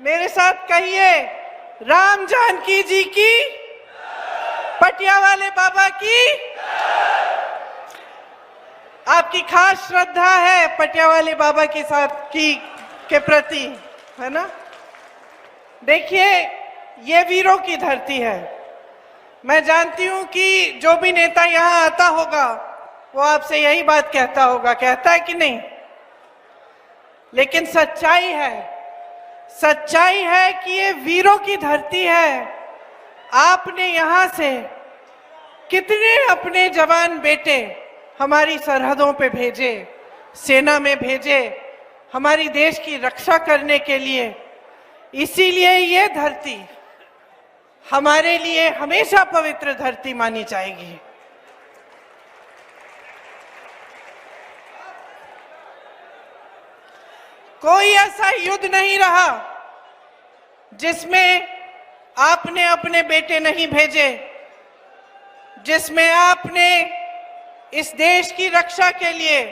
मेरे साथ कहिए, राम जानकी जी की, पटिया वाले बाबा की। आपकी खास श्रद्धा है पटिया वाले बाबा के साथ के प्रति, है ना? देखिए, ये वीरों की धरती है। मैं जानती हूं कि जो भी नेता यहां आता होगा वो आपसे यही बात कहता होगा, कहता है कि नहीं? लेकिन सच्चाई है कि ये वीरों की धरती है। आपने यहां से कितने अपने जवान बेटे हमारी सरहदों पे भेजे, सेना में भेजे, हमारी देश की रक्षा करने के लिए। इसीलिए ये धरती हमारे लिए हमेशा पवित्र धरती मानी जाएगी। कोई ऐसा युद्ध नहीं रहा जिसमें आपने अपने बेटे नहीं भेजे, जिसमें आपने इस देश की रक्षा के लिए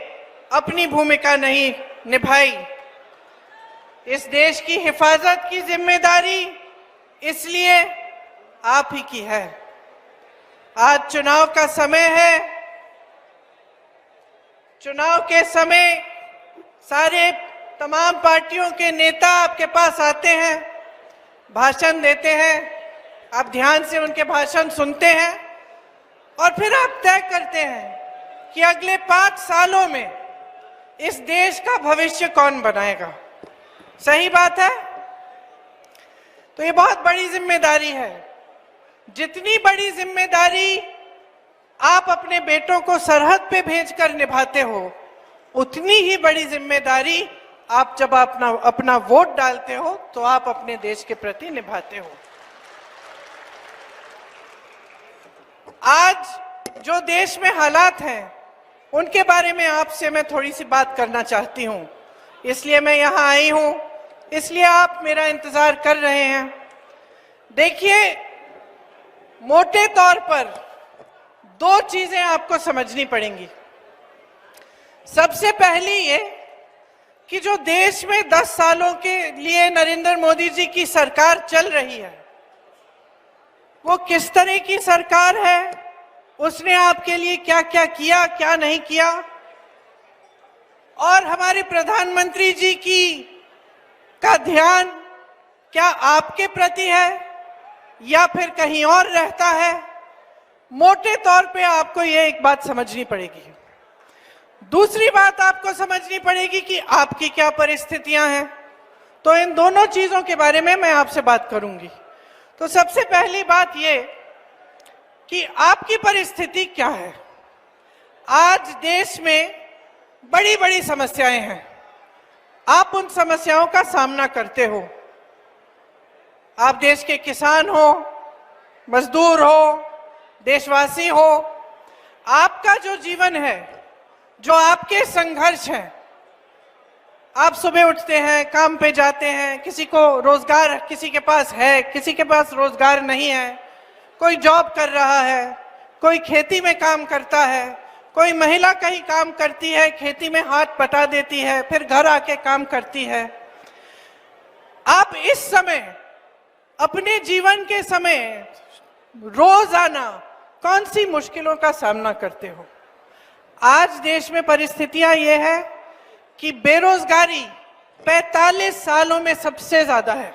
अपनी भूमिका नहीं निभाई। इस देश की हिफाजत की जिम्मेदारी इसलिए आप ही की है। आज चुनाव का समय है। चुनाव के समय सारे तमाम पार्टियों के नेता आपके पास आते हैं, भाषण देते हैं। आप ध्यान से उनके भाषण सुनते हैं और फिर आप तय करते हैं कि अगले 5 सालों में इस देश का भविष्य कौन बनाएगा। सही बात है? तो ये बहुत बड़ी जिम्मेदारी है। जितनी बड़ी जिम्मेदारी आप अपने बेटों को सरहद पे भेजकर निभाते हो, उतनी ही बड़ी जिम्मेदारी आप जब अपना वोट डालते हो तो आप अपने देश के प्रति निभाते हो। आज जो देश में हालात हैं उनके बारे में आपसे मैं थोड़ी सी बात करना चाहती हूं, इसलिए मैं यहां आई हूं, इसलिए आप मेरा इंतजार कर रहे हैं। देखिए, मोटे तौर पर 2 चीजें आपको समझनी पड़ेंगी। सबसे पहली ये कि जो देश में 10 सालों के लिए नरेंद्र मोदी जी की सरकार चल रही है, वो किस तरह की सरकार है, उसने आपके लिए क्या क्या किया, क्या नहीं किया, और हमारे प्रधानमंत्री जी का ध्यान क्या आपके प्रति है या फिर कहीं और रहता है। मोटे तौर पे आपको ये एक बात समझनी पड़ेगी। दूसरी बात आपको समझनी पड़ेगी कि आपकी क्या परिस्थितियां हैं। तो इन दोनों चीजों के बारे में मैं आपसे बात करूंगी। तो सबसे पहली बात ये कि आपकी परिस्थिति क्या है। आज देश में बड़ी बड़ी समस्याएं हैं, आप उन समस्याओं का सामना करते हो। आप देश के किसान हो, मजदूर हो, देशवासी हो, आपका जो जीवन है, जो आपके संघर्ष हैं, आप सुबह उठते हैं, काम पे जाते हैं, किसी को रोजगार किसी के पास है, किसी के पास रोजगार नहीं है, कोई जॉब कर रहा है, कोई खेती में काम करता है, कोई महिला कहीं काम करती है, खेती में हाथ बटा देती है, फिर घर आके काम करती है। आप इस समय अपने जीवन के समय रोजाना कौन सी मुश्किलों का सामना करते हो। आज देश में परिस्थितियां ये है कि बेरोजगारी 45 सालों में सबसे ज्यादा है।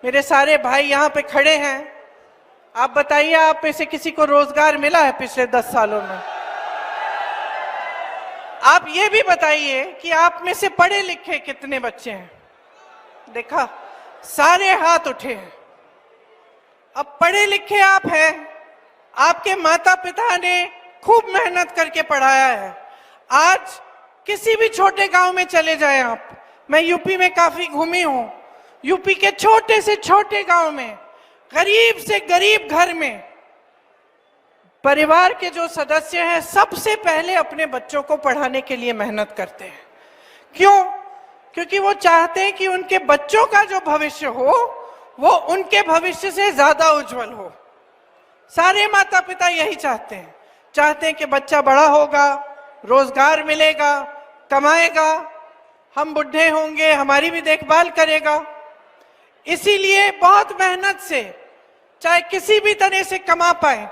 मेरे सारे भाई यहाँ पे खड़े हैं, आप बताइए, आप में से किसी को रोजगार मिला है पिछले 10 सालों में? आप ये भी बताइए कि आप में से पढ़े लिखे कितने बच्चे हैं? देखा, सारे हाथ उठे हैं। अब पढ़े लिखे आप हैं, आपके माता पिता ने खूब मेहनत करके पढ़ाया है। आज किसी भी छोटे गांव में चले जाएं आप, मैं यूपी में काफी घूमी हूं, यूपी के छोटे से छोटे गांव में, गरीब से गरीब घर में परिवार के जो सदस्य हैं सबसे पहले अपने बच्चों को पढ़ाने के लिए मेहनत करते हैं। क्यों? क्योंकि वो चाहते हैं कि उनके बच्चों का जो भविष्य हो वो उनके भविष्य से ज्यादा उज्जवल हो। सारे माता पिता यही चाहते हैं कि बच्चा बड़ा होगा, रोजगार मिलेगा, कमाएगा, हम बुढ़े होंगे, हमारी भी देखभाल करेगा। इसीलिए बहुत मेहनत से, चाहे किसी भी तरह से कमा पाए,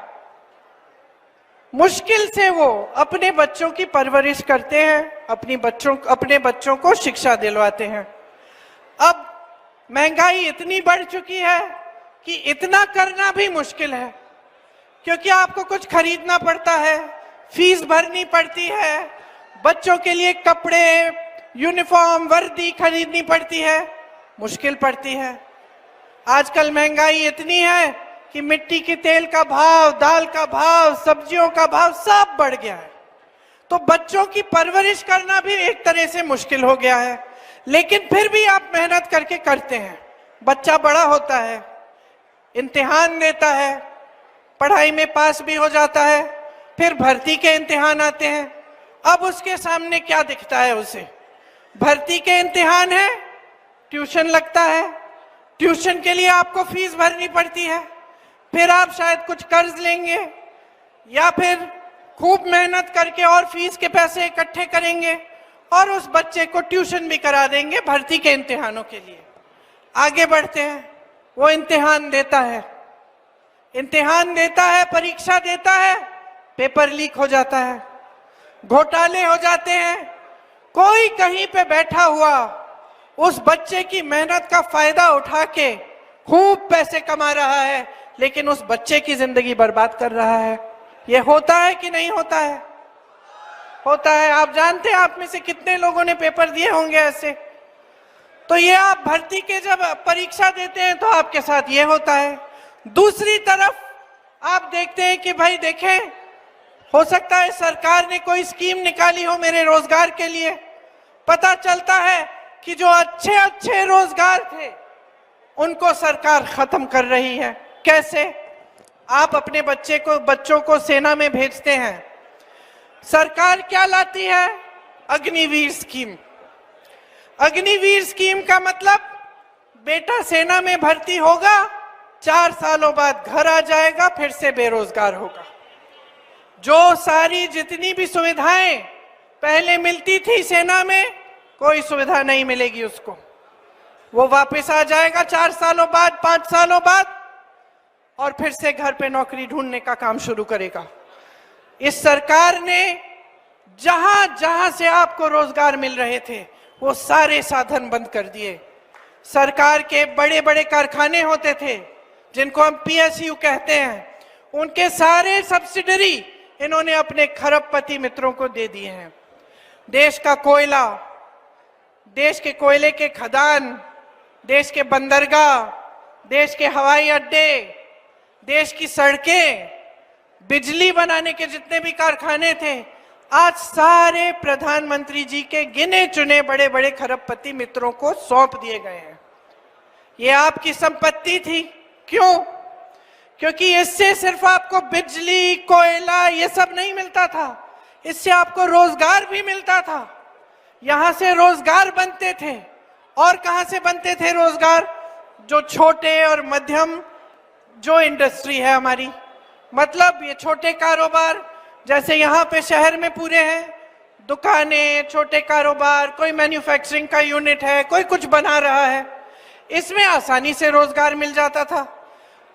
मुश्किल से वो अपने बच्चों की परवरिश करते हैं, अपने बच्चों को शिक्षा दिलवाते हैं। अब महंगाई इतनी बढ़ चुकी है कि इतना करना भी मुश्किल है, क्योंकि आपको कुछ खरीदना पड़ता है, फीस भरनी पड़ती है, बच्चों के लिए कपड़े, यूनिफॉर्म, वर्दी खरीदनी पड़ती है, मुश्किल पड़ती है। आजकल महंगाई इतनी है कि मिट्टी के तेल का भाव, दाल का भाव, सब्जियों का भाव सब बढ़ गया है। तो बच्चों की परवरिश करना भी एक तरह से मुश्किल हो गया है, लेकिन फिर भी आप मेहनत करके करते हैं। बच्चा बड़ा होता है, इम्तिहान देता है, पढ़ाई में पास भी हो जाता है, फिर भर्ती के इम्तिहान आते हैं। अब उसके सामने क्या दिखता है उसे? भर्ती के इम्तिहान है, ट्यूशन लगता है, ट्यूशन के लिए आपको फीस भरनी पड़ती है, फिर आप शायद कुछ कर्ज लेंगे या फिर खूब मेहनत करके और फीस के पैसे इकट्ठे करेंगे और उस बच्चे को ट्यूशन भी करा देंगे भर्ती के इम्तिहानों के लिए। आगे बढ़ते हैं, वो इम्तिहान देता है, परीक्षा देता है, पेपर लीक हो जाता है, घोटाले हो जाते हैं। कोई कहीं पे बैठा हुआ उस बच्चे की मेहनत का फायदा उठा के खूब पैसे कमा रहा है, लेकिन उस बच्चे की जिंदगी बर्बाद कर रहा है। ये होता है कि नहीं होता है? होता है। आप जानते हैं आप में से कितने लोगों ने पेपर दिए होंगे ऐसे। तो ये आप भर्ती के जब परीक्षा देते हैं तो आपके साथ ये होता है। दूसरी तरफ आप देखते हैं कि भाई देखें, हो सकता है सरकार ने कोई स्कीम निकाली हो मेरे रोजगार के लिए। पता चलता है कि जो अच्छे अच्छे रोजगार थे उनको सरकार खत्म कर रही है। कैसे? आप अपने बच्चों को सेना में भेजते हैं, सरकार क्या लाती है? अग्निवीर स्कीम। अग्निवीर स्कीम का मतलब बेटा सेना में भर्ती होगा, 4 सालों बाद घर आ जाएगा, फिर से बेरोजगार होगा। जो सारी जितनी भी सुविधाएं पहले मिलती थी सेना में, कोई सुविधा नहीं मिलेगी उसको। वो वापस आ जाएगा 4 सालों बाद, 5 सालों बाद, और फिर से घर पे नौकरी ढूंढने का काम शुरू करेगा। इस सरकार ने जहां जहां से आपको रोजगार मिल रहे थे वो सारे साधन बंद कर दिए। सरकार के बड़े बड़े कारखाने होते थे जिनको हम पीएसयू कहते हैं, उनके सारे सब्सिडरी इन्होंने अपने खरबपति मित्रों को दे दिए हैं। देश का कोयला, देश के कोयले के खदान, देश के बंदरगाह, देश के हवाई अड्डे, देश की सड़कें, बिजली बनाने के जितने भी कारखाने थे, आज सारे प्रधानमंत्री जी के गिने चुने बड़े बड़े खरबपति मित्रों को सौंप दिए गए हैं। ये आपकी संपत्ति थी। क्यों? क्योंकि इससे सिर्फ आपको बिजली, कोयला ये सब नहीं मिलता था, इससे आपको रोजगार भी मिलता था। यहां से रोजगार बनते थे। और कहां से बनते थे रोजगार? जो छोटे और मध्यम जो इंडस्ट्री है हमारी, मतलब ये छोटे कारोबार, जैसे यहाँ पे शहर में पूरे हैं दुकानें, छोटे कारोबार, कोई मैन्युफैक्चरिंग का यूनिट है, कोई कुछ बना रहा है, इसमें आसानी से रोजगार मिल जाता था।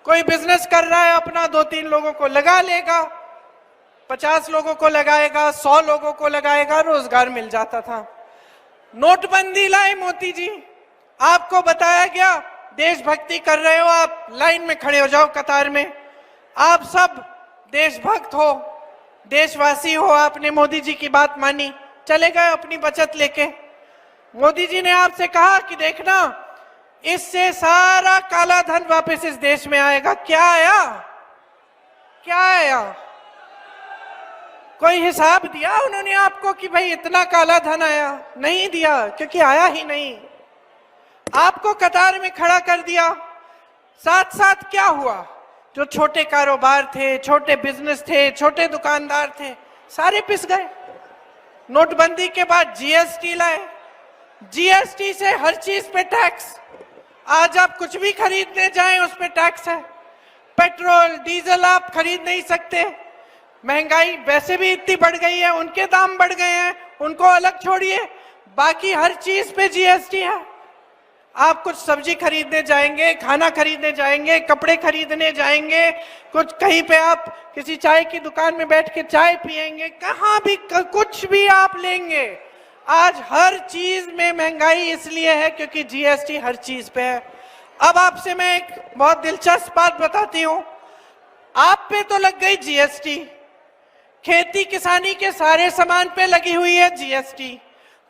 कोई बिजनेस कर रहा है अपना, 2-3 लोगों को लगा लेगा, 50 लोगों को लगाएगा, 100 लोगों को लगाएगा, रोजगार मिल जाता था। नोटबंदी लाए मोदी जी, आपको बताया गया देशभक्ति कर रहे हो आप, लाइन में खड़े हो जाओ कतार में, आप सब देशभक्त हो, देशवासी हो, आपने मोदी जी की बात मानी, चले गए अपनी बचत लेके। मोदी जी ने आपसे कहा कि देखना इससे सारा काला धन वापस इस देश में आएगा। क्या आया? क्या आया? कोई हिसाब दिया उन्होंने आपको कि भाई इतना काला धन आया? नहीं दिया, क्योंकि आया ही नहीं। आपको कतार में खड़ा कर दिया। साथ साथ क्या हुआ? जो छोटे कारोबार थे, छोटे बिजनेस थे, छोटे दुकानदार थे, सारे पिस गए। नोटबंदी के बाद जीएसटी लाए, जीएसटी से हर चीज पे टैक्स। आज आप कुछ भी खरीदने जाएं उस पे टैक्स है। पेट्रोल डीजल आप खरीद नहीं सकते। महंगाई वैसे भी इतनी बढ़ गई है, उनके दाम बढ़ गए हैं, उनको अलग छोड़िए, बाकी हर चीज पे जीएसटी है। आप कुछ सब्जी खरीदने जाएंगे, खाना खरीदने जाएंगे, कपड़े खरीदने जाएंगे, कुछ कहीं पे आप किसी चाय की दुकान में बैठ के चाय पिएंगे, कहाँ भी कुछ भी आप लेंगे, आज हर चीज में महंगाई इसलिए है क्योंकि जीएसटी हर चीज पे है। अब आपसे मैं एक बहुत दिलचस्प बात बताती हूं। आप पे तो लग गई जीएसटी, खेती किसानी के सारे सामान पे लगी हुई है जीएसटी,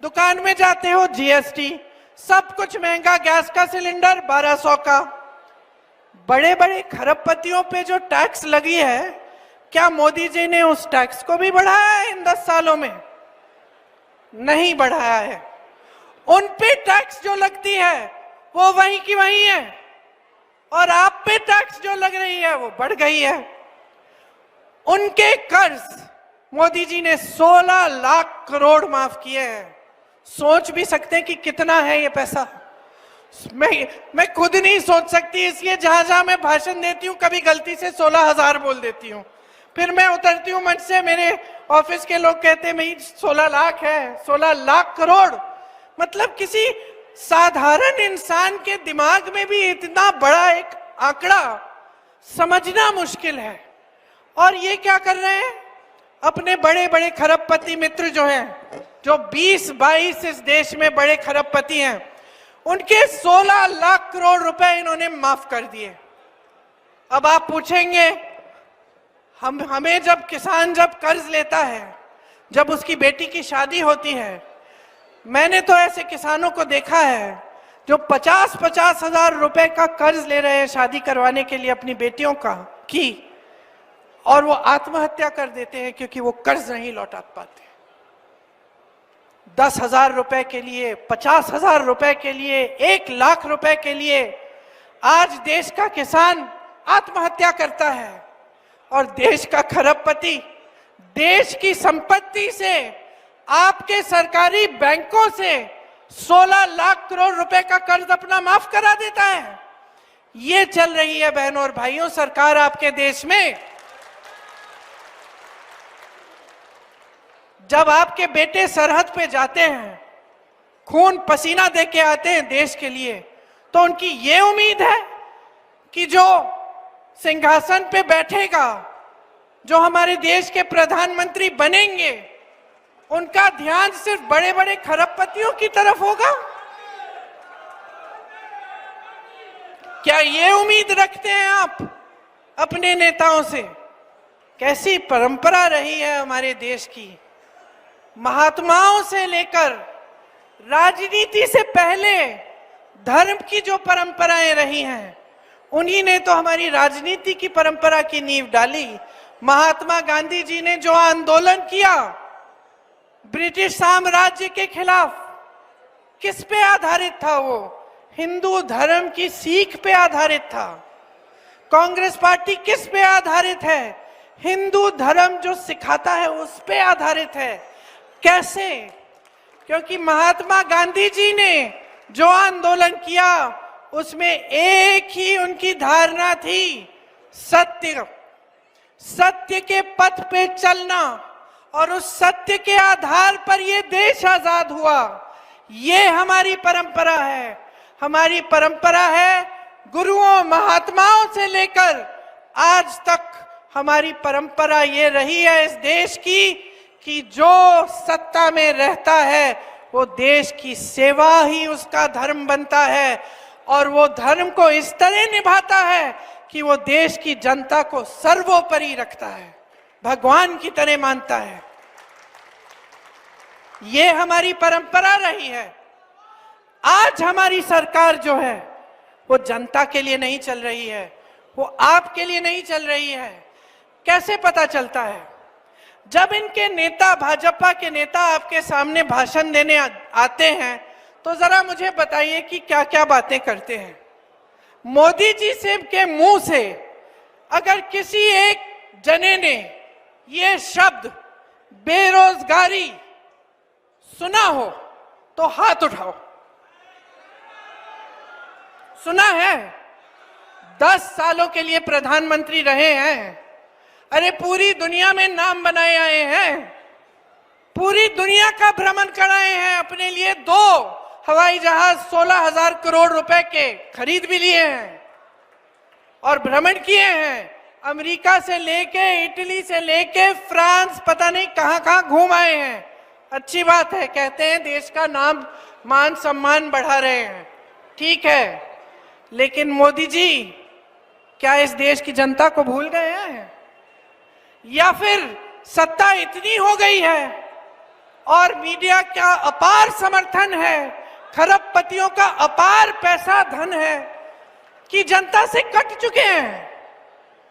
दुकान में जाते हो जीएसटी, सब कुछ महंगा, गैस का सिलेंडर 1200 का। बड़े बड़े खरबपतियों पे जो टैक्स लगी है, क्या मोदी जी ने उस टैक्स को भी बढ़ाया है इन 10 सालों में? नहीं बढ़ाया है। उन पे टैक्स जो लगती है वो वहीं की वहीं है, और आप पे टैक्स जो लग रही है वो बढ़ गई है। उनके कर्ज मोदी जी ने 16 लाख करोड़ माफ किए हैं। सोच भी सकते हैं कि कितना है ये पैसा। मैं खुद नहीं सोच सकती, इसलिए जहां जहां मैं भाषण देती हूँ कभी गलती से 16,000 बोल देती हूँ, फिर मैं उतरती हूँ मंच से, मेरे ऑफिस के लोग कहते हैं भाई 16 लाख है, 16 लाख करोड़। मतलब किसी साधारण इंसान के दिमाग में भी इतना बड़ा एक आंकड़ा समझना मुश्किल है। और ये क्या कर रहे हैं? अपने बड़े बड़े खरबपति मित्र जो हैं, जो 20-22 इस देश में बड़े खरबपति हैं, उनके 16 लाख करोड़ रुपए इन्होंने माफ कर दिए। अब आप पूछेंगे, हमें जब किसान जब कर्ज लेता है, जब उसकी बेटी की शादी होती है, मैंने तो ऐसे किसानों को देखा है जो 50-50 हजार रुपए का कर्ज ले रहे हैं शादी करवाने के लिए अपनी बेटियों की, और वो आत्महत्या कर देते हैं क्योंकि वो कर्ज नहीं लौटा पाते। 10,000 रुपए के लिए, 50,000 रुपए के लिए, 1 लाख रुपए के लिए आज देश का किसान आत्महत्या करता है। और देश का खरबपति देश की संपत्ति से, आपके सरकारी बैंकों से 16 लाख करोड़ रुपए का कर्ज अपना माफ करा देता है। ये चल रही है बहनों और भाइयों सरकार आपके देश में। जब आपके बेटे सरहद पे जाते हैं, खून पसीना दे के आते हैं देश के लिए, तो उनकी ये उम्मीद है कि जो सिंहासन पे बैठेगा, जो हमारे देश के प्रधानमंत्री बनेंगे, उनका ध्यान सिर्फ बड़े बड़े खरबपतियों की तरफ होगा? क्या ये उम्मीद रखते हैं आप अपने नेताओं से? कैसी परंपरा रही है हमारे देश की। महात्माओं से लेकर राजनीति से पहले धर्म की जो परंपराएं रही हैं, उन्हीं ने तो हमारी राजनीति की परंपरा की नींव डाली। महात्मा गांधी जी ने जो आंदोलन किया ब्रिटिश साम्राज्य के खिलाफ, किस पे आधारित था? वो हिंदू धर्म की सीख पे आधारित था। कांग्रेस पार्टी किस पे आधारित है? हिंदू धर्म जो सिखाता है उस पे आधारित है। कैसे? क्योंकि महात्मा गांधी जी ने जो आंदोलन किया उसमें एक ही उनकी धारणा थी, सत्य। सत्य के पथ पे चलना, और उस सत्य के आधार पर ये देश आजाद हुआ। ये हमारी परंपरा है। हमारी परंपरा है गुरुओं महात्माओं से लेकर आज तक हमारी परंपरा ये रही है इस देश की कि जो सत्ता में रहता है वो देश की सेवा ही उसका धर्म बनता है, और वो धर्म को इस तरह निभाता है कि वो देश की जनता को सर्वोपरि रखता है, भगवान की तरह मानता है। ये हमारी परंपरा रही है। आज हमारी सरकार जो है वो जनता के लिए नहीं चल रही है, वो आपके लिए नहीं चल रही है। कैसे पता चलता है? जब इनके नेता, भाजपा के नेता आपके सामने भाषण देने आते हैं तो जरा मुझे बताइए कि क्या क्या बातें करते हैं। मोदी जी से के मुंह से अगर किसी एक जने ने ये शब्द बेरोजगारी सुना हो तो हाथ उठाओ। सुना है? 10 सालों के लिए प्रधानमंत्री रहे हैं। अरे पूरी दुनिया में नाम बनाए आए हैं, पूरी दुनिया का भ्रमण कराए हैं, अपने लिए 2 हवाई जहाज 16,000 करोड़ रुपए के खरीद भी लिए हैं और भ्रमण किए हैं। अमेरिका से लेके, इटली से लेके फ्रांस, पता नहीं कहां कहां घूम आए हैं। अच्छी बात है, कहते हैं देश का नाम मान सम्मान बढ़ा रहे हैं, ठीक है। लेकिन मोदी जी क्या इस देश की जनता को भूल गए हैं, या फिर सत्ता इतनी हो गई है और मीडिया का अपार समर्थन है, खरबपतियों का अपार पैसा धन है कि जनता से कट चुके हैं।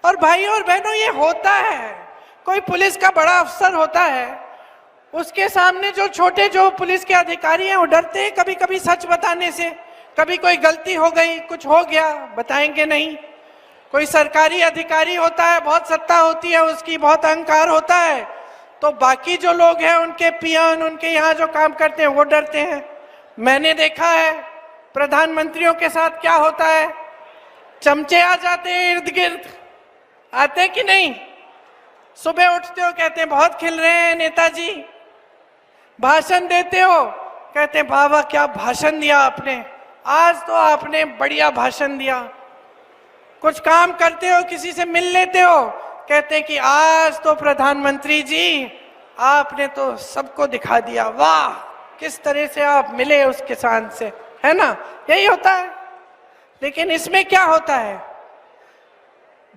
और भाइयों और बहनों, ये होता है, कोई पुलिस का बड़ा अफसर होता है, उसके सामने जो छोटे जो पुलिस के अधिकारी हैं वो डरते हैं कभी कभी सच बताने से। कभी कोई गलती हो गई, कुछ हो गया, बताएंगे नहीं। कोई सरकारी अधिकारी होता है, बहुत सत्ता होती है उसकी, बहुत अहंकार होता है, तो बाकी जो लोग हैं उनके पियन, उनके यहाँ जो काम करते हैं वो डरते हैं। मैंने देखा है प्रधानमंत्रियों के साथ क्या होता है, चमचे आ जाते हैं इर्द गिर्द, आते कि नहीं? सुबह उठते हो कहते हैं बहुत खिल रहे हैं नेताजी, भाषण देते हो कहते हैं वाह वाह क्या भाषण दिया आपने, आज तो आपने बढ़िया भाषण दिया। कुछ काम करते हो, किसी से मिल लेते हो, कहते हैं कि आज तो प्रधानमंत्री जी आपने तो सबको दिखा दिया, वाह किस तरह से आप मिले उस किसान से, है ना? यही होता है। लेकिन इसमें क्या होता है,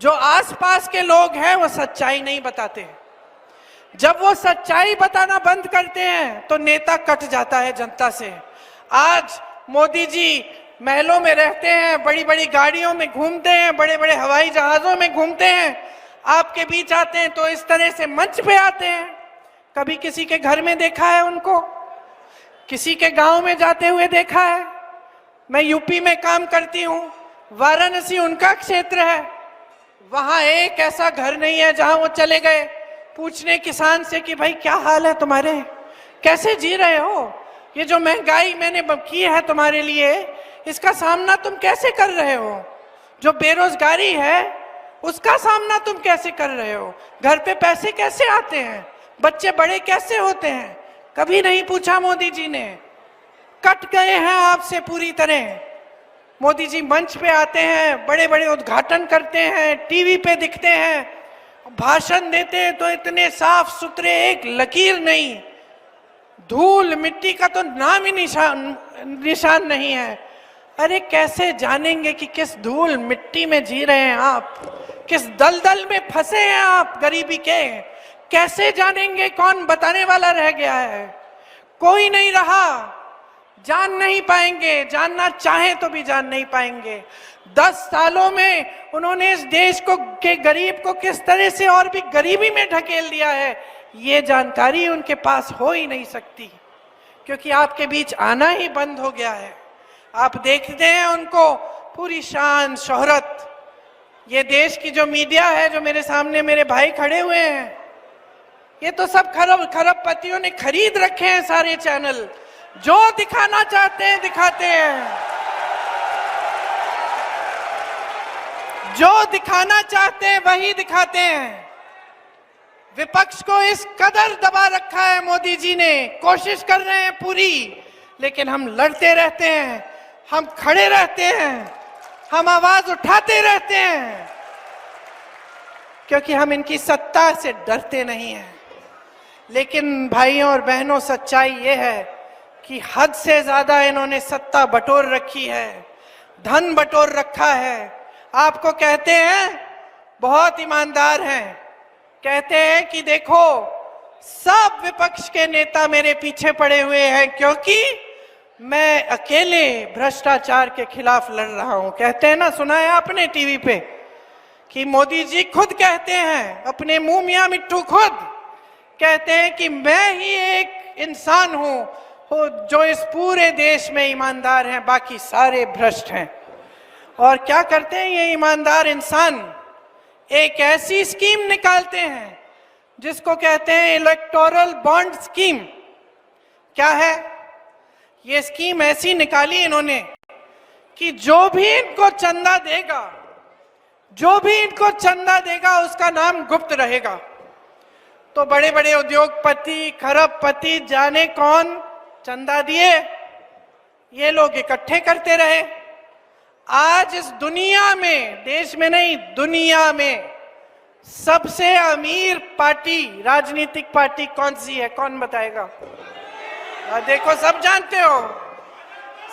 जो आसपास के लोग हैं वो सच्चाई नहीं बताते। जब वो सच्चाई बताना बंद करते हैं तो नेता कट जाता है जनता से। आज मोदी जी महलों में रहते हैं, बड़ी बड़ी गाड़ियों में घूमते हैं, बड़े बड़े हवाई जहाजों में घूमते हैं, आपके बीच आते हैं तो इस तरह से मंच पे आते हैं। कभी किसी के घर में देखा है उनको, किसी के गांव में जाते हुए देखा है? मैं यूपी में काम करती हूँ, वाराणसी उनका क्षेत्र है, वहां एक ऐसा घर नहीं है जहां वो चले गए पूछने किसान से कि भाई क्या हाल है तुम्हारे, कैसे जी रहे हो, ये जो महंगाई मैंने की है तुम्हारे लिए, इसका सामना तुम कैसे कर रहे हो, जो बेरोजगारी है उसका सामना तुम कैसे कर रहे हो, घर पे पैसे कैसे आते हैं, बच्चे बड़े कैसे होते हैं, कभी नहीं पूछा मोदी जी ने। कट गए हैं आपसे पूरी तरह। मोदी जी मंच पे आते हैं, बड़े बड़े उद्घाटन करते हैं, टीवी पे दिखते हैं, भाषण देते हैं तो इतने साफ सुथरे, एक लकीर नहीं, धूल मिट्टी का तो नाम ही निशान नहीं है। अरे कैसे जानेंगे कि किस धूल मिट्टी में जी रहे हैं आप, किस दलदल में फंसे हैं आप गरीबी के? कैसे जानेंगे? कौन बताने वाला रह गया है? कोई नहीं रहा, जान नहीं पाएंगे, जानना चाहे तो भी जान नहीं पाएंगे। 10 सालों में उन्होंने इस देश को के गरीब को किस तरह से और भी गरीबी में ढकेल दिया है, ये जानकारी उनके पास हो ही नहीं सकती, क्योंकि आपके बीच आना ही बंद हो गया है। आप देखते हैं उनको पूरी शान शोहरत, ये देश की जो मीडिया है, जो मेरे सामने मेरे भाई खड़े हुए हैं, ये तो सब खरबपतियों ने खरीद रखे हैं सारे चैनल, जो दिखाना चाहते हैं दिखाते हैं, जो दिखाना चाहते हैं वही दिखाते हैं। विपक्ष को इस कदर दबा रखा है मोदी जी ने, कोशिश कर रहे हैं पूरी, लेकिन हम लड़ते रहते हैं, हम खड़े रहते हैं, हम आवाज उठाते रहते हैं, क्योंकि हम इनकी सत्ता से डरते नहीं हैं। लेकिन भाइयों और बहनों, सच्चाई ये है कि हद से ज्यादा इन्होंने सत्ता बटोर रखी है, धन बटोर रखा है। आपको कहते हैं बहुत ईमानदार हैं, कहते हैं कि देखो सब विपक्ष के नेता मेरे पीछे पड़े हुए हैं क्योंकि मैं अकेले भ्रष्टाचार के खिलाफ लड़ रहा हूं। कहते हैं ना, सुना है आपने टीवी पे कि मोदी जी खुद कहते हैं, अपने मुंह मियां मिट्टू खुद कहते हैं कि मैं ही एक इंसान हूं जो इस पूरे देश में ईमानदार हैं, बाकी सारे भ्रष्ट हैं। और क्या करते हैं ये ईमानदार इंसान? एक ऐसी स्कीम निकालते हैं जिसको कहते हैं इलेक्टोरल बॉन्ड स्कीम। क्या है ये स्कीम? ऐसी निकाली इन्होंने कि जो भी इनको चंदा देगा, जो भी इनको चंदा देगा उसका नाम गुप्त रहेगा। तो बड़े बड़े उद्योगपति, खरबपति, जाने कौन चंदा दिए, ये लोग इकट्ठे करते रहे। आज इस दुनिया में, देश में नहीं दुनिया में सबसे अमीर पार्टी, राजनीतिक पार्टी कौन सी है? कौन बताएगा? देखो, सब जानते हो,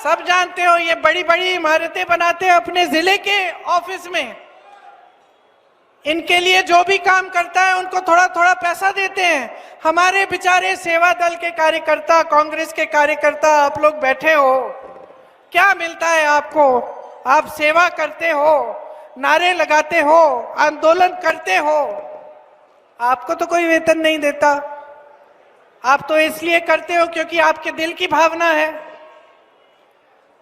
सब जानते हो। ये बड़ी बड़ी इमारतें बनाते हैं अपने जिले के ऑफिस में। इनके लिए जो भी काम करता है उनको थोड़ा थोड़ा पैसा देते हैं। हमारे बेचारे सेवा दल के कार्यकर्ता, कांग्रेस के कार्यकर्ता, आप लोग बैठे हो, क्या मिलता है आपको? आप सेवा करते हो, नारे लगाते हो, आंदोलन करते हो, आपको तो कोई वेतन नहीं देता। आप तो इसलिए करते हो क्योंकि आपके दिल की भावना है।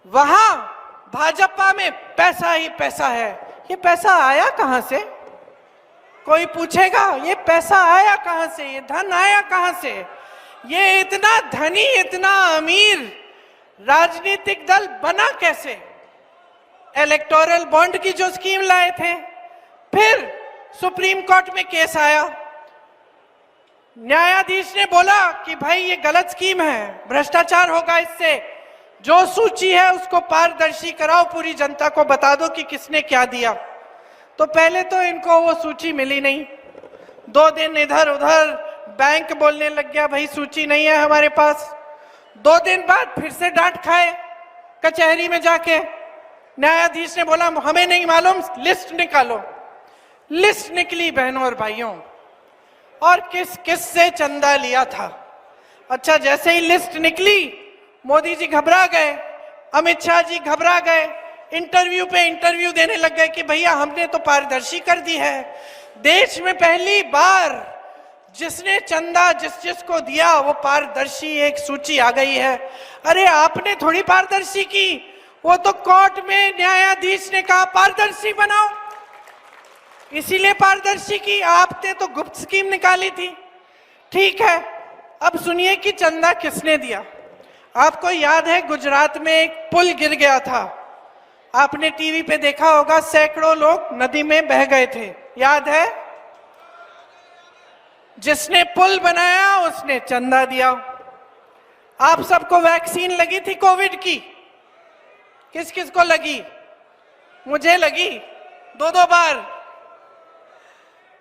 वहां भाजपा में पैसा ही पैसा है। ये पैसा आया कहां से? कोई पूछेगा ये पैसा आया कहां से, ये धन आया कहां से? ये इतना धनी, इतना अमीर राजनीतिक दल बना कैसे? इलेक्टोरल बॉन्ड की जो स्कीम लाए थे, फिर सुप्रीम कोर्ट में केस आया, न्यायाधीश ने बोला कि भाई ये गलत स्कीम है, भ्रष्टाचार होगा इससे, जो सूची है उसको पारदर्शी कराओ, पूरी जनता को बता दो कि किसने क्या दिया। तो पहले तो इनको वो सूची मिली नहीं, 2 दिन इधर उधर बैंक बोलने लग गया भाई सूची नहीं है हमारे पास। 2 दिन बाद फिर से डांट खाए कचहरी में जाके। न्यायाधीश ने बोला हमें नहीं मालूम, लिस्ट निकालो। लिस्ट निकली बहनों और भाइयों, और किस किस से चंदा लिया था। अच्छा, जैसे ही लिस्ट निकली मोदी जी घबरा गए, अमित शाह जी घबरा गए, इंटरव्यू पे इंटरव्यू देने लग गए कि भैया हमने तो पारदर्शी कर दी है। देश में पहली बार जिसने चंदा जिस जिसको दिया वो पारदर्शी एक सूची आ गई है। अरे आपने थोड़ी पारदर्शी की, वो तो कोर्ट में न्यायाधीश ने कहा पारदर्शी बनाओ, इसीलिए पारदर्शी की। आपने तो गुप्त स्कीम निकाली थी। ठीक है, अब सुनिए कि चंदा किसने दिया। आपको याद है गुजरात में एक पुल गिर गया था, आपने टीवी पे देखा होगा, सैकड़ों लोग नदी में बह गए थे, याद है? जिसने पुल बनाया उसने चंदा दिया। आप सबको वैक्सीन लगी थी कोविड की, किस किस को लगी? मुझे लगी 2-2 बार,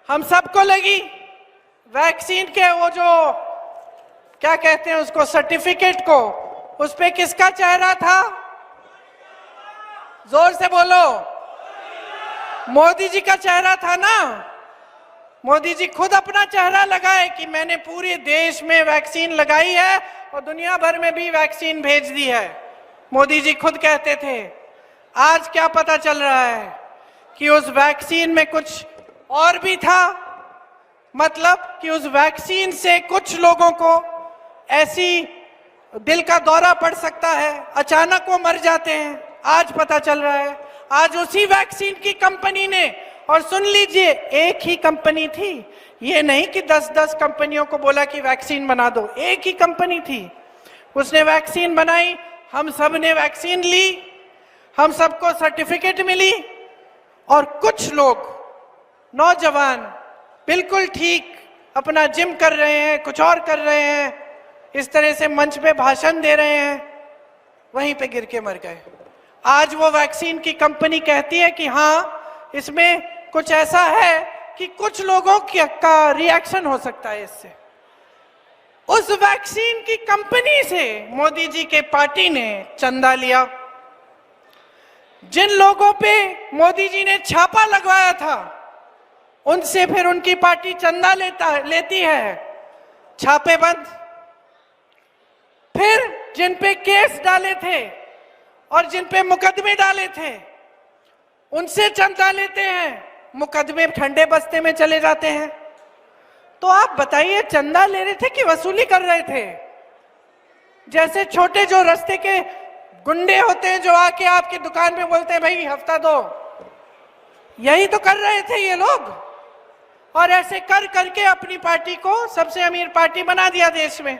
हम सबको लगी। वैक्सीन के वो जो क्या कहते हैं उसको, सर्टिफिकेट को, उस पे किसका चेहरा था? जोर से बोलो। मोदी जी का चेहरा था ना। मोदी जी खुद अपना चेहरा लगाए कि मैंने पूरे देश में वैक्सीन लगाई है और दुनिया भर में भी वैक्सीन भेज दी है, मोदी जी खुद कहते थे। आज क्या पता चल रहा है कि उस वैक्सीन में कुछ और भी था, मतलब कि उस वैक्सीन से कुछ लोगों को ऐसी दिल का दौरा पड़ सकता है, अचानक वो मर जाते हैं। आज पता चल रहा है, आज उसी वैक्सीन की कंपनी ने, और सुन लीजिए एक ही कंपनी थी, ये नहीं कि 10-10 कंपनियों को बोला कि वैक्सीन बना दो, एक ही कंपनी थी, उसने वैक्सीन बनाई, हम सब ने वैक्सीन ली, हम सबको सर्टिफिकेट मिली, और कुछ लोग नौजवान बिल्कुल ठीक अपना जिम कर रहे हैं, कुछ और कर रहे हैं, इस तरह से मंच पे भाषण दे रहे हैं, वहीं पे गिर के मर गए। आज वो वैक्सीन की कंपनी कहती है कि हाँ इसमें कुछ ऐसा है कि कुछ लोगों का रिएक्शन हो सकता है इससे। उस वैक्सीन की कंपनी से मोदी जी के पार्टी ने चंदा लिया। जिन लोगों पे मोदी जी ने छापा लगवाया था उनसे फिर उनकी पार्टी चंदा लेती है, छापे बंद। फिर जिन पे केस डाले थे और जिन पे मुकदमे डाले थे उनसे चंदा लेते हैं, मुकदमे ठंडे बस्ते में चले जाते हैं। तो आप बताइए चंदा ले रहे थे कि वसूली कर रहे थे? जैसे छोटे जो रास्ते के गुंडे होते हैं जो आके आपकी दुकान में बोलते हैं भाई हफ्ता दो, यही तो कर रहे थे ये लोग। और ऐसे कर करके अपनी पार्टी को सबसे अमीर पार्टी बना दिया देश में।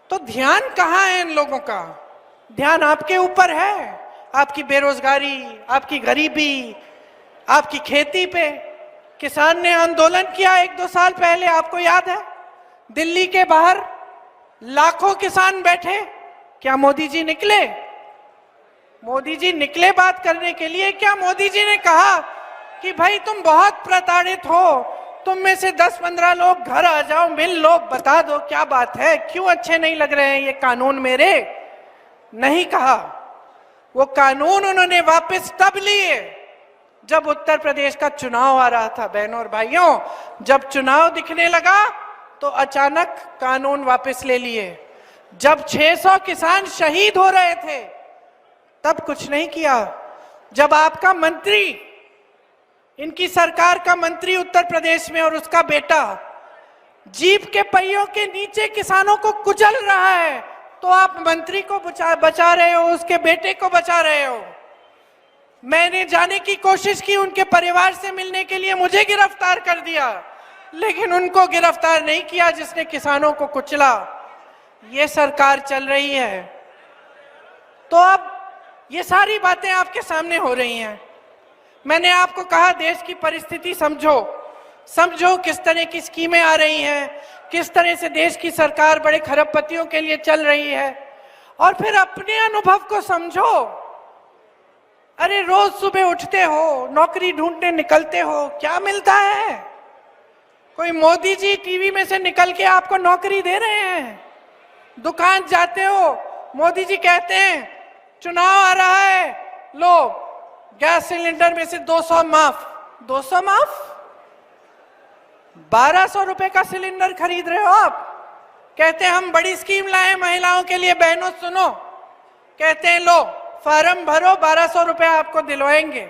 तो ध्यान कहाँ है इन लोगों का? ध्यान आपके ऊपर है, आपकी बेरोजगारी, आपकी गरीबी, आपकी खेती पे। किसान ने आंदोलन किया 1-2 साल पहले, आपको याद है? दिल्ली के बाहर लाखों किसान बैठे, क्या मोदी जी निकले? मोदी जी निकले बात करने के लिए? क्या मोदी जी ने कहा कि भाई तुम बहुत प्रताड़ित हो, तुम में से 10-15 लोग घर आ जाओ, मिल लो, बता दो क्या बात है, क्यों अच्छे नहीं लग रहे हैं ये कानून मेरे? नहीं कहा। वो कानून उन्होंने वापस तब लिए जब उत्तर प्रदेश का चुनाव आ रहा था। बहनों और भाइयों, जब चुनाव दिखने लगा तो अचानक कानून वापस ले लिए। जब 600 किसान शहीद हो रहे थे तब कुछ नहीं किया। जब आपका मंत्री, इनकी सरकार का मंत्री उत्तर प्रदेश में और उसका बेटा जीप के पहियों के नीचे किसानों को कुचल रहा है, तो आप मंत्री को बचा रहे हो, उसके बेटे को बचा रहे हो। मैंने जाने की कोशिश की उनके परिवार से मिलने के लिए, मुझे गिरफ्तार कर दिया, लेकिन उनको गिरफ्तार नहीं किया जिसने किसानों को कुचला। ये सरकार चल रही है। तो अब ये सारी बातें आपके सामने हो रही हैं। मैंने आपको कहा देश की परिस्थिति समझो किस तरह की स्कीमें आ रही हैं, किस तरह से देश की सरकार बड़े खरबपतियों के लिए चल रही है, और फिर अपने अनुभव को समझो। अरे रोज सुबह उठते हो, नौकरी ढूंढने निकलते हो, क्या मिलता है? कोई मोदी जी टीवी में से निकल के आपको नौकरी दे रहे हैं? दुकान जाते हो, मोदी जी कहते हैं चुनाव आ रहा है, लो गैस सिलेंडर में से 200 माफ। 200 माफ? 1200 रुपए का सिलेंडर खरीद रहे हो आप। कहते हैं हम बड़ी स्कीम लाए महिलाओं के लिए। बहनों सुनो, कहते हैं लो फॉर्म भरो, 1200 रुपए आपको दिलवाएंगे।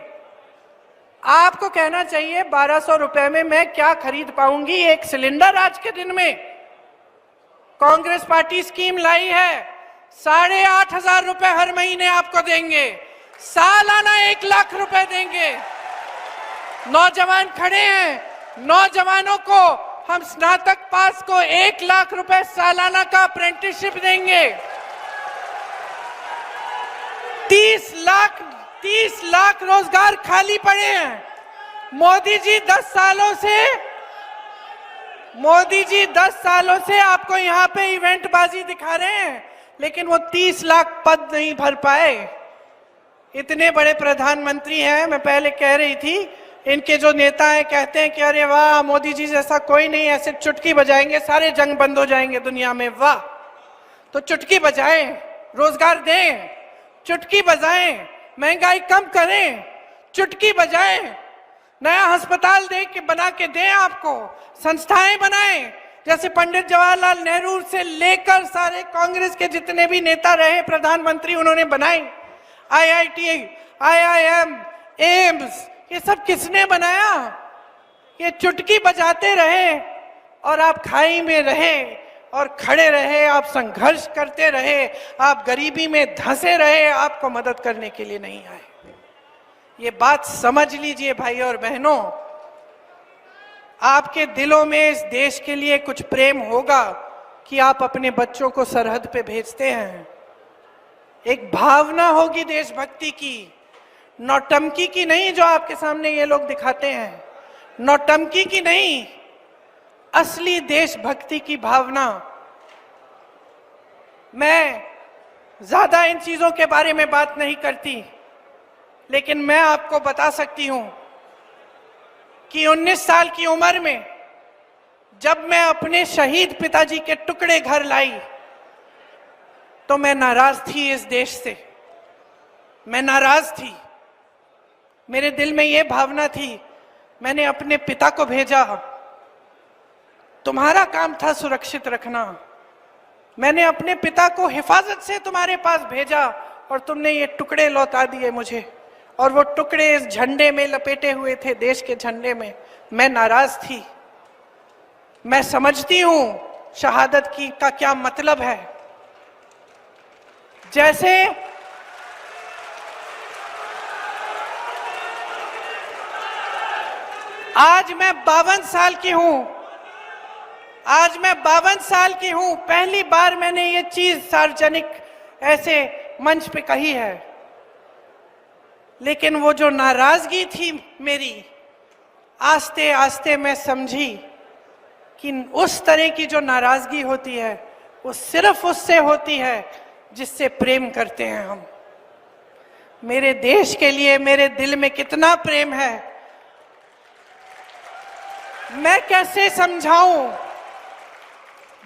आपको कहना चाहिए 1200 रुपए में मैं क्या खरीद पाऊंगी एक सिलेंडर आज के दिन में? कांग्रेस पार्टी स्कीम लाई है, 8,500 रुपए हर महीने आपको देंगे, सालाना 1 लाख रुपए देंगे। नौजवान खड़े हैं, नौजवानों को हम स्नातक पास को 1 लाख रुपए सालाना का अप्रेंटिसशिप देंगे। 30 लाख रोजगार खाली पड़े हैं। मोदी जी 10 सालों से आपको यहाँ पे इवेंट बाजी दिखा रहे हैं, लेकिन वो 30 लाख पद नहीं भर पाए। इतने बड़े प्रधानमंत्री हैं। मैं पहले कह रही थी, इनके जो नेता हैं कहते हैं कि अरे वाह मोदी जी जैसा कोई नहीं, ऐसे चुटकी बजाएंगे सारे जंग बंद हो जाएंगे दुनिया में। वाह, तो चुटकी बजाएं, रोजगार दें, चुटकी बजाएं, महंगाई कम करें, चुटकी बजाएं, नया अस्पताल बना के दें, आपको संस्थाएं बनाएं। जैसे पंडित जवाहरलाल नेहरू से लेकर सारे कांग्रेस के जितने भी नेता रहे प्रधानमंत्री, उन्होंने बनाए। IIT, IIM, एम्स, ये सब किसने बनाया? ये चुटकी बजाते रहे और आप खाई में रहे और खड़े रहे, आप संघर्ष करते रहे, आप गरीबी में धंसे रहे, आपको मदद करने के लिए नहीं आए। ये बात समझ लीजिए भाई और बहनों। आपके दिलों में इस देश के लिए कुछ प्रेम होगा कि आप अपने बच्चों को सरहद पे भेजते हैं। एक भावना होगी देशभक्ति की, नौटंकी की नहीं जो आपके सामने ये लोग दिखाते हैं, नौटंकी की नहीं, असली देशभक्ति की भावना। मैं ज्यादा इन चीजों के बारे में बात नहीं करती, लेकिन मैं आपको बता सकती हूं कि 19 साल की उम्र में जब मैं अपने शहीद पिताजी के टुकड़े घर लाई तो मैं नाराज थी इस देश से। मैं नाराज थी, मेरे दिल में यह भावना थी। मैंने अपने पिता को भेजा, तुम्हारा काम था सुरक्षित रखना। मैंने अपने पिता को हिफाजत से तुम्हारे पास भेजा और तुमने ये टुकड़े लौटा दिए मुझे, और वो टुकड़े इस झंडे में लपेटे हुए थे, देश के झंडे में। मैं नाराज थी। मैं समझती हूं शहादत की का क्या मतलब है। जैसे आज मैं 52 साल की हूं, पहली बार मैंने ये चीज सार्वजनिक ऐसे मंच पे कही है, लेकिन वो जो नाराजगी थी मेरी, आस्ते आस्ते मैं समझी कि उस तरह की जो नाराजगी होती है वो सिर्फ उससे होती है जिससे प्रेम करते हैं हम। मेरे देश के लिए मेरे दिल में कितना प्रेम है, मैं कैसे समझाऊं।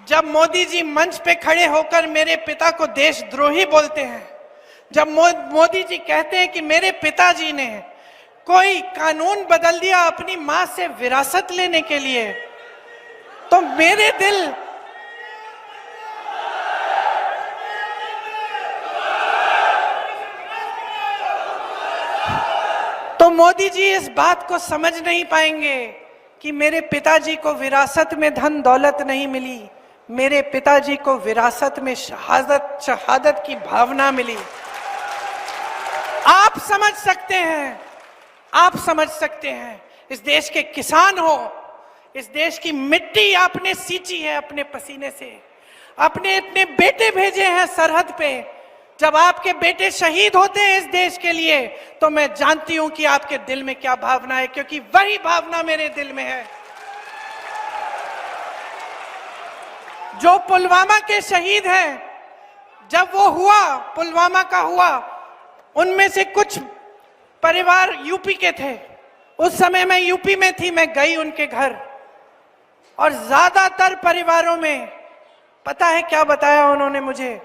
जब मोदी जी मंच पे खड़े होकर मेरे पिता को देशद्रोही बोलते हैं, जब मोदी जी कहते हैं कि मेरे पिताजी ने कोई कानून बदल दिया अपनी मां से विरासत लेने के लिए, तो मेरे दिल तो मोदी जी इस बात को समझ नहीं पाएंगे कि मेरे पिताजी को विरासत में धन दौलत नहीं मिली, मेरे पिताजी को विरासत में शहादत की भावना मिली। आप समझ सकते हैं, आप समझ सकते हैं। इस देश के किसान हो, इस देश की मिट्टी आपने सींची है अपने पसीने से, अपने इतने बेटे भेजे हैं सरहद पे। जब आपके बेटे शहीद होते हैं इस देश के लिए, तो मैं जानती हूं कि आपके दिल में क्या भावना है, क्योंकि वही भावना मेरे दिल में है। जो पुलवामा के शहीद हैं, जब वो हुआ, पुलवामा का हुआ, उनमें से कुछ परिवार यूपी के थे। उस समय मैं यूपी में थी, मैं गई उनके घर, और ज्यादातर परिवारों में पता है क्या बताया उन्होंने मुझे?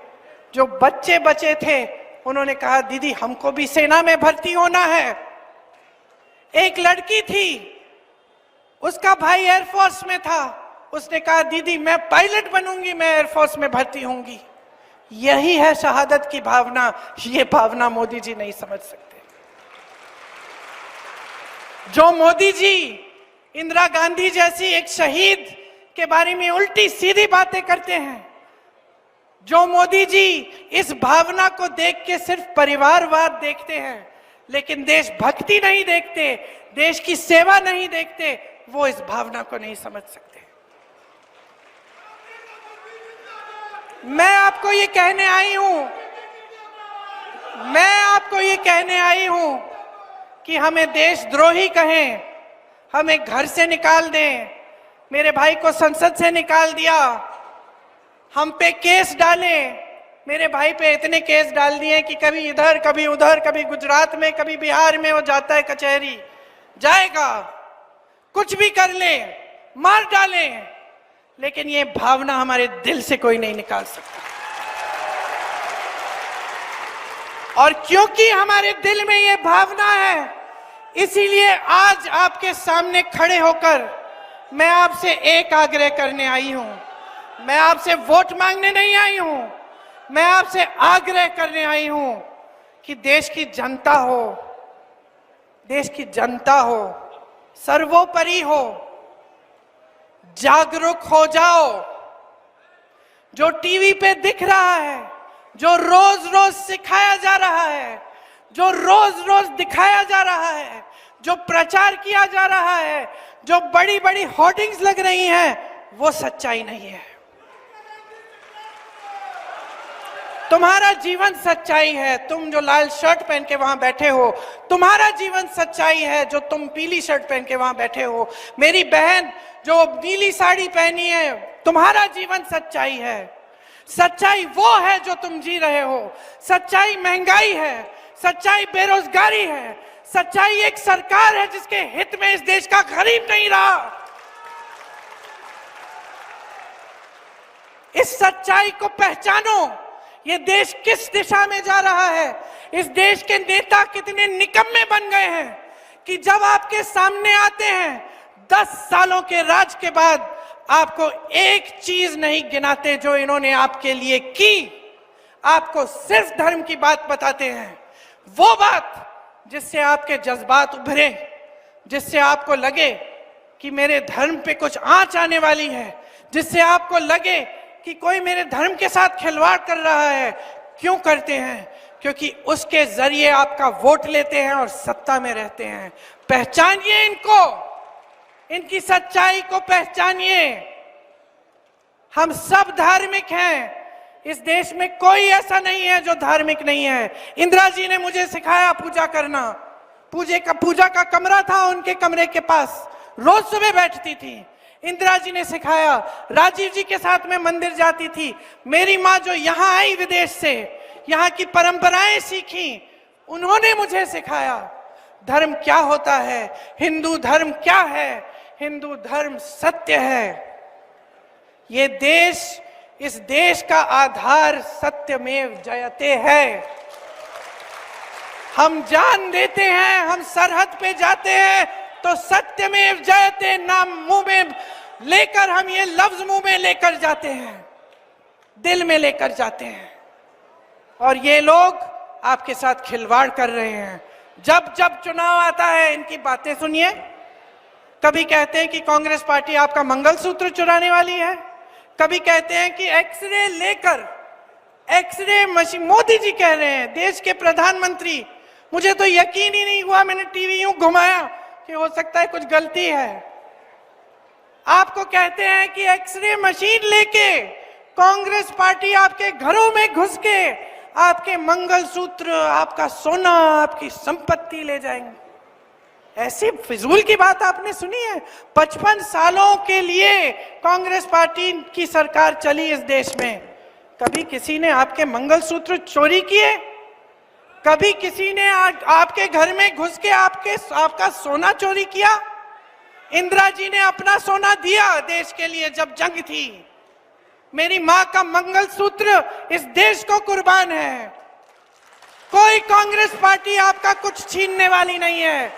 जो बच्चे बचे थे उन्होंने कहा दीदी हमको भी सेना में भर्ती होना है। एक लड़की थी, उसका भाई एयरफोर्स में था, उसने कहा दीदी मैं पायलट बनूंगी, मैं एयरफोर्स में भर्ती होंगी। यही है शहादत की भावना। ये भावना मोदी जी नहीं समझ सकते। जो मोदी जी इंदिरा गांधी जैसी एक शहीद के बारे में उल्टी सीधी बातें करते हैं, जो मोदी जी इस भावना को देख के सिर्फ परिवारवाद देखते हैं, लेकिन देशभक्ति नहीं देखते, देश की सेवा नहीं देखते, वो इस भावना को नहीं समझ सकते। मैं आपको ये कहने आई हूं कि हमें देशद्रोही कहें, हमें घर से निकाल दें, मेरे भाई को संसद से निकाल दिया, हम पे केस डालें। मेरे भाई पे इतने केस डाल दिए कि कभी इधर कभी उधर, कभी गुजरात में कभी बिहार में वो जाता है कचहरी, जाएगा, कुछ भी कर ले, मार डालें, लेकिन ये भावना हमारे दिल से कोई नहीं निकाल सकता। और क्योंकि हमारे दिल में ये भावना है, इसीलिए आज आपके सामने खड़े होकर मैं आपसे एक आग्रह करने आई हूं। मैं आपसे वोट मांगने नहीं आई हूं, मैं आपसे आग्रह करने आई हूं कि देश की जनता हो, देश की जनता हो, सर्वोपरि हो, जागरूक हो जाओ। जो टीवी पे दिख रहा है, जो रोज रोज सिखाया जा रहा है, जो रोज रोज दिखाया जा रहा है, जो प्रचार किया जा रहा है, जो बड़ी बड़ी होर्डिंग्स लग रही हैं, वो सच्चाई नहीं है। तुम्हारा जीवन सच्चाई है। तुम जो लाल शर्ट पहन के वहां बैठे हो, तुम्हारा जीवन सच्चाई है। जो तुम पीली शर्ट पहन के वहां बैठे हो, मेरी बहन जो नीली साड़ी पहनी है, तुम्हारा जीवन सच्चाई है। सच्चाई वो है जो तुम जी रहे हो। सच्चाई महंगाई है, सच्चाई बेरोजगारी है, सच्चाई एक सरकार है जिसके हित में इस देश का गरीब नहीं रहा। इस सच्चाई को पहचानो। ये देश किस दिशा में जा रहा है, इस देश के नेता कितने निकम्मे बन गए हैं कि जब आपके सामने आते हैं 10 सालों के राज के बाद आपको एक चीज नहीं गिनाते जो इन्होंने आपके लिए की। आपको सिर्फ धर्म की बात बताते हैं, वो बात जिससे आपके जज्बात उभरे, जिससे आपको लगे कि मेरे धर्म पे कुछ आंच आने वाली है, जिससे आपको लगे कि कोई मेरे धर्म के साथ खिलवाड़ कर रहा है। क्यों करते हैं? क्योंकि उसके जरिए आपका वोट लेते हैं और सत्ता में रहते हैं। पहचानिए इनको, इनकी सच्चाई को पहचानिए। हम सब धार्मिक हैं। इस देश में कोई ऐसा नहीं है जो धार्मिक नहीं है। इंदिरा जी ने मुझे सिखाया पूजा करना। पूजा का कमरा था उनके कमरे के पास, रोज सुबह बैठती थी। इंदिरा जी ने सिखाया, राजीव जी के साथ मैं मंदिर जाती थी, मेरी माँ जो यहाँ आई विदेश से, यहाँ की परंपराएं सीखी, उन्होंने मुझे सिखाया धर्म क्या होता है, हिंदू धर्म क्या है, हिंदू धर्म सत्य है। ये देश, इस देश का आधार सत्यमेव जयते है। हम जान देते हैं, हम सरहद पे जाते हैं तो सत्यमेव जयते नाम मुंह में लेकर, हम ये लफ्ज मुंह में लेकर जाते हैं, दिल में लेकर जाते हैं। और ये लोग आपके साथ खिलवाड़ कर रहे हैं। जब जब चुनाव आता है इनकी बातें सुनिए। कभी कहते हैं कि कांग्रेस पार्टी आपका मंगलसूत्र चुराने वाली है, कभी कहते हैं कि एक्सरे लेकर, एक्सरे मशीन, मोदी जी कह रहे हैं, देश के प्रधानमंत्री, मुझे तो यकीन ही नहीं हुआ, मैंने टीवी यूं घुमाया कि हो सकता है कुछ गलती है। आपको कहते हैं कि एक्सरे मशीन लेके कांग्रेस पार्टी आपके घरों में घुस के आपके मंगलसूत्र, आपका सोना, आपकी संपत्ति ले जाएंगे। ऐसी फिजूल की बात आपने सुनी है? 55 सालों के लिए कांग्रेस पार्टी की सरकार चली इस देश में, कभी किसी ने आपके मंगलसूत्र चोरी किए? कभी किसी ने आपके घर में घुस के आपका सोना चोरी किया? इंदिरा जी ने अपना सोना दिया देश के लिए जब जंग थी। मेरी मां का मंगलसूत्र इस देश को कुर्बान है। कोई कांग्रेस पार्टी आपका कुछ छीनने वाली नहीं है।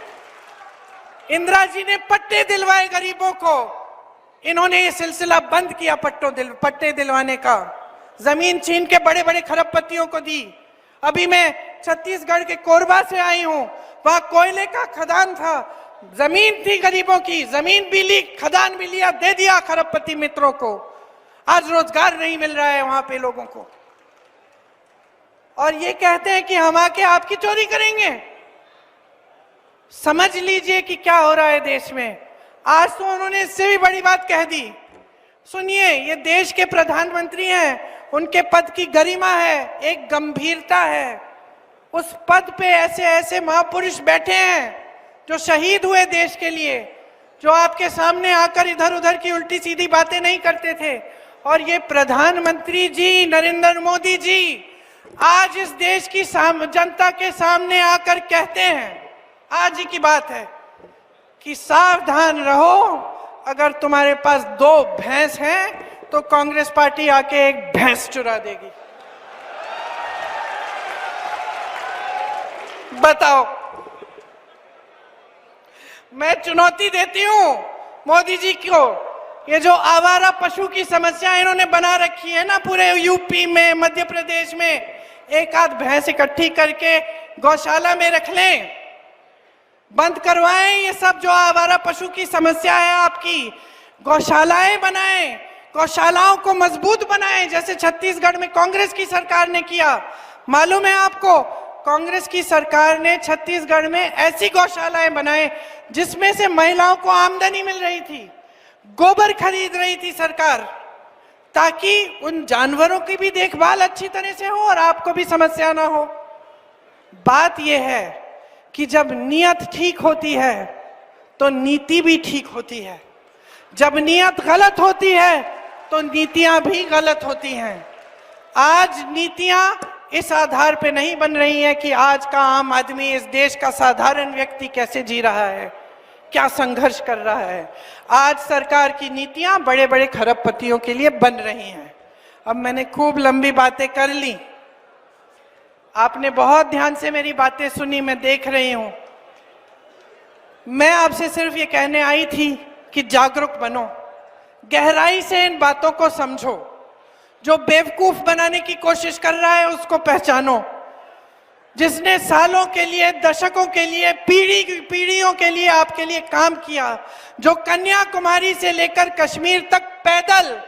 इंदिरा जी ने पट्टे दिलवाए गरीबों को, इन्होंने ये सिलसिला बंद किया पट्टे दिलवाने का। जमीन छीन के बड़े बड़े खरबपतियों को दी। अभी मैं छत्तीसगढ़ के कोरबा से आई हूं, वहां कोयले का खदान था, जमीन थी गरीबों की, जमीन भी ली, खदान भी लिया, दे दिया खरबपति मित्रों को। आज रोजगार नहीं मिल रहा है वहां पे लोगों को। और ये कहते हैं कि हम आके आपकी चोरी करेंगे। समझ लीजिए कि क्या हो रहा है देश में। आज तो उन्होंने इससे भी बड़ी बात कह दी। सुनिए, ये देश के प्रधानमंत्री हैं, उनके पद की गरिमा है, एक गंभीरता है। उस पद पे ऐसे ऐसे महापुरुष बैठे हैं जो शहीद हुए देश के लिए, जो आपके सामने आकर इधर उधर की उल्टी सीधी बातें नहीं करते थे। और ये प्रधानमंत्री जी नरेंद्र मोदी जी आज इस देश की जनता के सामने आकर कहते हैं, आज ही की बात है, कि सावधान रहो, अगर तुम्हारे पास 2 भैंस हैं तो कांग्रेस पार्टी आके एक भैंस चुरा देगी। बताओ। मैं चुनौती देती हूं मोदी जी को। ये जो आवारा पशु की समस्या इन्होंने बना रखी है ना, पूरे यूपी में, मध्य प्रदेश में, एक आध भैंस इकट्ठी करके गौशाला में रख लें, बंद करवाएं ये सब जो आवारा पशु की समस्या है आपकी। गौशालाएं बनाएं, गौशालाओं को मजबूत बनाएं, जैसे छत्तीसगढ़ में कांग्रेस की सरकार ने किया। मालूम है आपको, कांग्रेस की सरकार ने छत्तीसगढ़ में ऐसी गौशालाएं बनाए जिसमें से महिलाओं को आमदनी मिल रही थी, गोबर खरीद रही थी सरकार, ताकि उन जानवरों की भी देखभाल अच्छी तरह से हो और आपको भी समस्या ना हो। बात यह है कि जब नियत ठीक होती है तो नीति भी ठीक होती है, जब नियत गलत होती है तो नीतियां भी गलत होती हैं। आज नीतियां इस आधार पे नहीं बन रही है कि आज का आम आदमी, इस देश का साधारण व्यक्ति कैसे जी रहा है, क्या संघर्ष कर रहा है। आज सरकार की नीतियां बड़े बड़े खरबपतियों के लिए बन रही हैं। अब मैंने खूब लंबी बातें कर ली, आपने बहुत ध्यान से मेरी बातें सुनी, मैं देख रही हूं। मैं आपसे सिर्फ ये कहने आई थी कि जागरूक बनो, गहराई से इन बातों को समझो। जो बेवकूफ बनाने की कोशिश कर रहा है उसको पहचानो। जिसने सालों के लिए, दशकों के लिए, पीढ़ियों के लिए आपके लिए काम किया, जो कन्याकुमारी से लेकर कश्मीर तक पैदल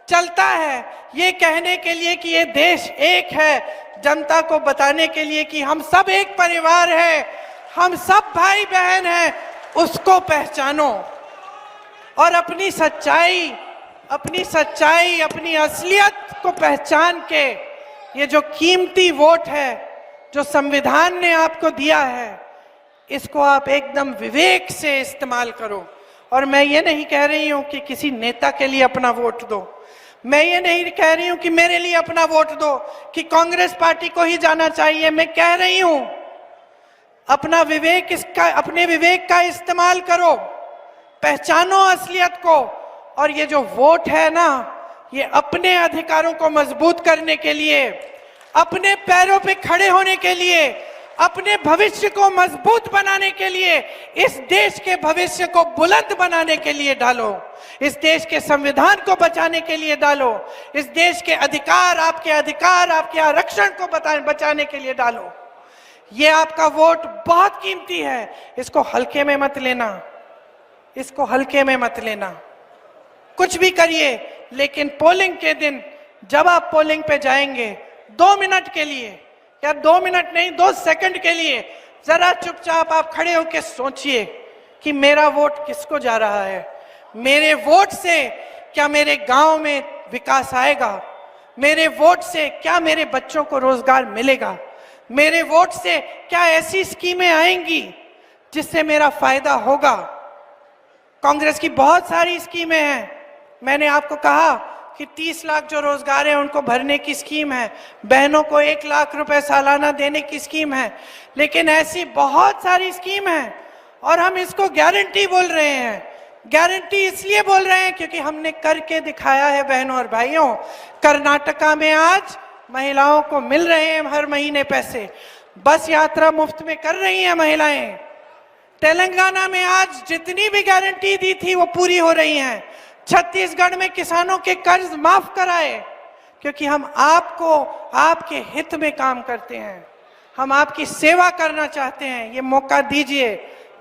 चलता है ये कहने के लिए कि ये देश एक है, जनता को बताने के लिए कि हम सब एक परिवार है, हम सब भाई बहन हैं, उसको पहचानो। और अपनी सच्चाई, अपनी असलियत को पहचान के ये जो कीमती वोट है जो संविधान ने आपको दिया है, इसको आप एकदम विवेक से इस्तेमाल करो और मैं ये नहीं कह रही हूं कि किसी नेता के लिए अपना वोट दो, मैं ये नहीं कह रही हूं कि मेरे लिए अपना वोट दो, कि कांग्रेस पार्टी को ही जाना चाहिए। मैं कह रही हूं अपने विवेक का इस्तेमाल करो, पहचानो असलियत को, और ये जो वोट है ना, ये अपने अधिकारों को मजबूत करने के लिए, अपने पैरों पे खड़े होने के लिए, अपने भविष्य को मजबूत बनाने के लिए, इस देश के भविष्य को बुलंद बनाने के लिए डालो, इस देश के संविधान को बचाने के लिए डालो, इस देश के अधिकार, आपके आरक्षण को बचाने के लिए डालो। ये आपका वोट बहुत कीमती है, इसको हल्के में मत लेना, इसको हल्के में मत लेना। कुछ भी करिए, लेकिन पोलिंग के दिन जब आप पोलिंग पे जाएंगे, 2 मिनट के लिए, या 2 मिनट नहीं, 2 सेकंड के लिए जरा चुपचाप आप खड़े होकर सोचिए कि मेरा वोट किसको जा रहा है। मेरे वोट से क्या मेरे गांव में विकास आएगा? मेरे वोट से क्या मेरे बच्चों को रोजगार मिलेगा? मेरे वोट से क्या ऐसी स्कीमें आएंगी जिससे मेरा फायदा होगा? कांग्रेस की बहुत सारी स्कीमें हैं। मैंने आपको कहा कि 30 लाख जो रोजगार है उनको भरने की स्कीम है, बहनों को 1 लाख रुपए सालाना देने की स्कीम है, लेकिन ऐसी बहुत सारी स्कीम है। और हम इसको गारंटी बोल रहे हैं। गारंटी इसलिए बोल रहे हैं क्योंकि हमने करके दिखाया है बहनों और भाइयों। कर्नाटका में आज महिलाओं को मिल रहे हैं हर महीने पैसे, बस यात्रा मुफ्त में कर रही हैं महिलाएं। तेलंगाना में आज जितनी भी गारंटी दी थी वो पूरी हो रही हैं। छत्तीसगढ़ में किसानों के कर्ज माफ कराए, क्योंकि हम आपको, आपके हित में काम करते हैं, हम आपकी सेवा करना चाहते हैं। ये मौका दीजिए।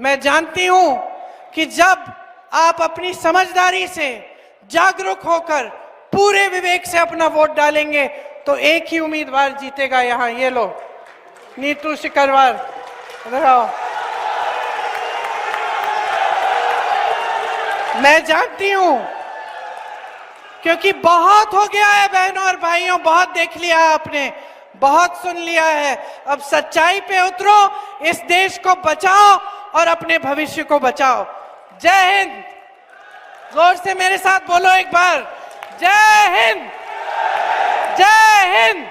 मैं जानती हूं कि जब आप अपनी समझदारी से जागरूक होकर पूरे विवेक से अपना वोट डालेंगे तो एक ही उम्मीदवार जीतेगा। यहां ये लो, नीतू सिकरवार, इधर आओ। मैं जानती हूं, क्योंकि बहुत हो गया है बहनों और भाइयों, बहुत देख लिया आपने, बहुत सुन लिया है। अब सच्चाई पे उतरो, इस देश को बचाओ और अपने भविष्य को बचाओ। जय हिंद। जोर से मेरे साथ बोलो एक बार, जय हिंद, जय हिंद।